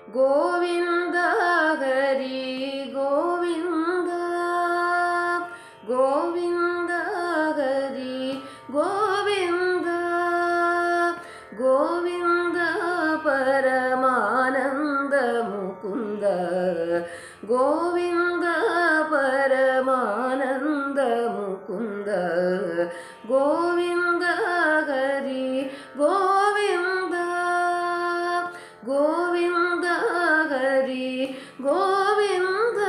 ಗೋವಿಂದ ಹರಿ ಗೋವಿಂದ ಗೋವಿಂದ ಹರಿ ಗೋವಿಂದ ಗೋವಿಂದ ಪರಮಾನಂದ ಮುಕುಂದ ಗೋವಿಂದ ಪರಮಾನಂದ ಮುಕುಂದ ಗೋವಿಂದ ಹರಿ ಗೋವಿಂದ ಗೋವಿಂದ ಹರಿ ಗೋವಿಂದ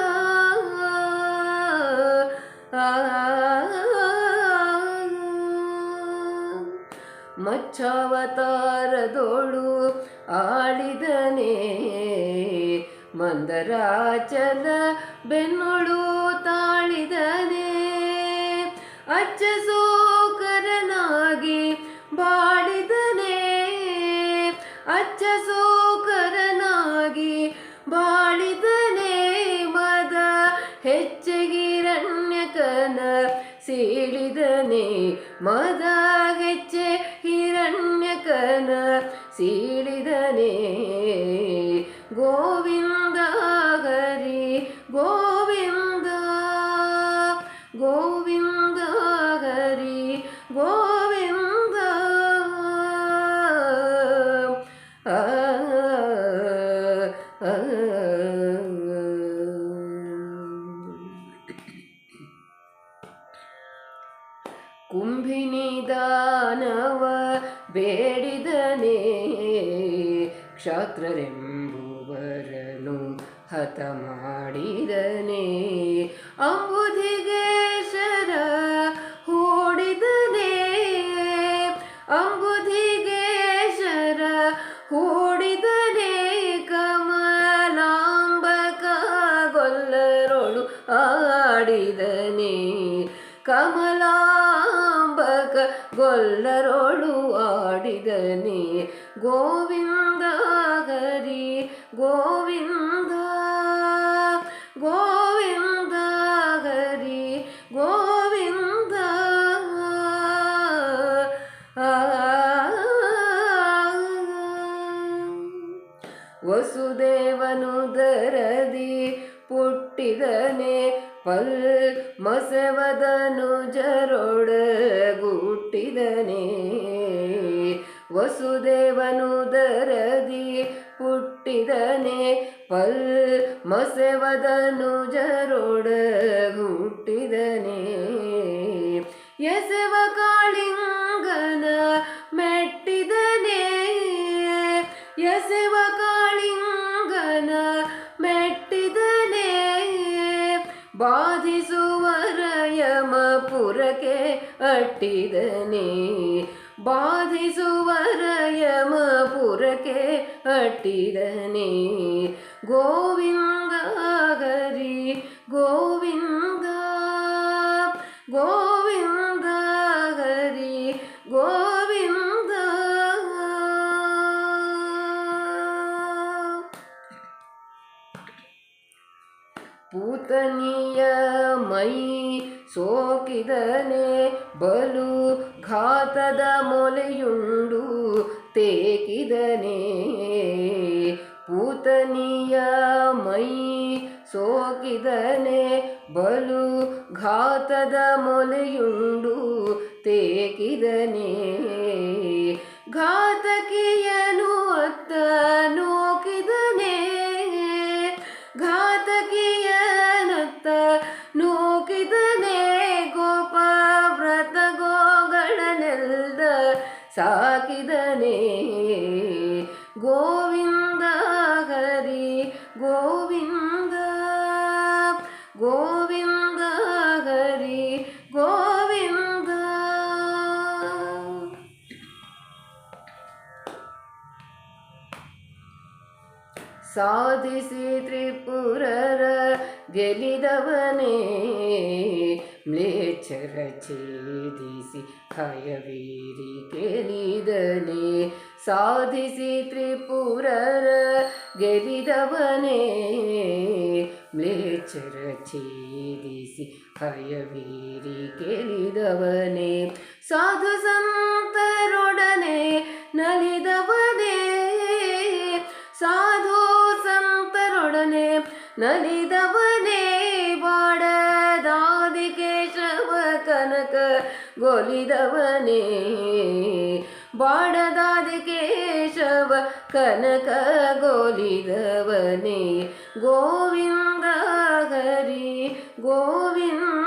ಮಚ್ಚಾವತಾರದೋಳು ಆಳಿದನೇ ಮಂದರಾಚಲ ಬೆನ್ನೊಳು ತಾಳಿದನೇ ಅಚ್ಚ ಸೋಕರನಾಗಿ ಬಾಳಿದನೇ ಅಚ್ಚ ಸೋಕರನಾಗಿ ಬಾಳಿದನೇ ಮದ ಹೆಚ್ಚೆಗಿರಣ್ಯಕನ ಸೀಳಿದನೇ ಮದ ಹೆಚ್ಚೆ ಹಿರಣ್ಯಕನ ಸೀಳಿದನೇ ಗೋವಿಂದ ಹರಿ ಗೋವಿಂದ ಗೋವಿಂದ ಹರಿ ಗೋವಿಂದ ಕುಂಭಿನಿ ದಾನವ ಬೇಡಿದನೇ ಕ್ಷಾತ್ರರೆಂಬುವರನು ಹತ ಮಾಡಿದನೇ ಅಂಬುಧಿಗೇಶರ ಹೂಡಿದನೇ ಅಂಬುಧಿಗೇಶರ ಹೂಡಿದನೇ ಕಮಲಾಂಬಕ ಗೊಲ್ಲರೊಳು ಆಡಿದನೇ ಕಮಲಾಂಬಕ ಗೊಲ್ಲರೊಳು ಆಡಿದನೇ ಗೋವಿಂದ ಹರಿ ಗೋವಿಂದ ಗೋವಿಂದ ಹರಿ ಗೋವಿಂದ ವಸುದೇವನು ದರದಿ ಪುಟ್ಟಿದನೇ ಪಲ್ ಮಸವದನು ಜರೊಡಗುಟ್ಟಿದನೇ ವಸುದೇವನು ದರದಿ ಪುಟ್ಟಿದನೇ ಪಲ್ ಮಸವದನು ಜರೊಡಗುಟ್ಟಿದನೇ ಎಸವ ಕಾಳಿಂಗನ ಮೆಟ್ಟಿದನೇ ಎಸವ ಕಾಳಿಂಗನ ಮೆಟ್ಟಿದನೇ ಬಾಧಿಸುವರ ಯಮಪುರಕ್ಕೆ ಅಟ್ಟಿದನೇ ಬಾಧಿಸುವರ ಯಮಪುರಕ್ಕೆ ಅಟ್ಟಿದನೇ ಗೋವಿಂದ ಹರಿ ಗೋವಿಂದ ಗೋವಿಂದ ಹರಿ ಗೋವಿಂದ ಪೂತನಿಯ ಮೈ ಸೋಕಿದನೇ ಬಲು ಘಾತದ ಮೊಲೆಯುಂಡು ತೇಕಿದನೇ ಪೂತನಿಯ ಮೈ ಸೋಕಿದನೇ ಬಲು ಘಾತದ ಮೊಲೆಯುಂಡು ತೇಕಿದನೇ ಘಾತಕಿಯನು ಅತ್ತ ನೋಕಿದನೇ ಘಾತಕಿಯನತ್ತ ನೂಕಿದನೇ ಗೋಪ ವ್ರತ ಗೋಗಳನೆಲ್ಲ ಸಾಕಿದನೇ ಗೋವಿಂದ ಹರಿ ಗೋವಿಂದ ಗೋವಿಂದ ಹರಿ ಗೋವಿಂದ ಸಾಧಿಸಿ ತ್ರಿಪುರರ ಗೆಲಿದವನೇ ಮ್ಲೇಚ್ಛರ ಛೇದಿಸಿ ಹಯವೀರಿ ಗೆಲಿದನೇ ಸಾಧಿಸಿ ತ್ರಿಪುರರ ಗೆಲಿದವನೇ ಮ್ಲೇಚ್ಛರ ಛೇದಿಸಿ ಹಯವೀರಿ ಗೆಲಿದವನೇ ಸಾಧು ಸಂತರೊಡನೆ ನಲಿದವನೇ ಸಾಧು ನಲಿದವನೇ ಬಾಡದಾದಿ ಕೇಶವ ಕನಕ ಗೊಲಿದವನೇ ಬಾಡದಾದಿ ಕೇಶವ ಕನಕ ಗೊಲಿದವನೇ ಗೋವಿಂದ ಹರಿ ಗೋವಿಂದ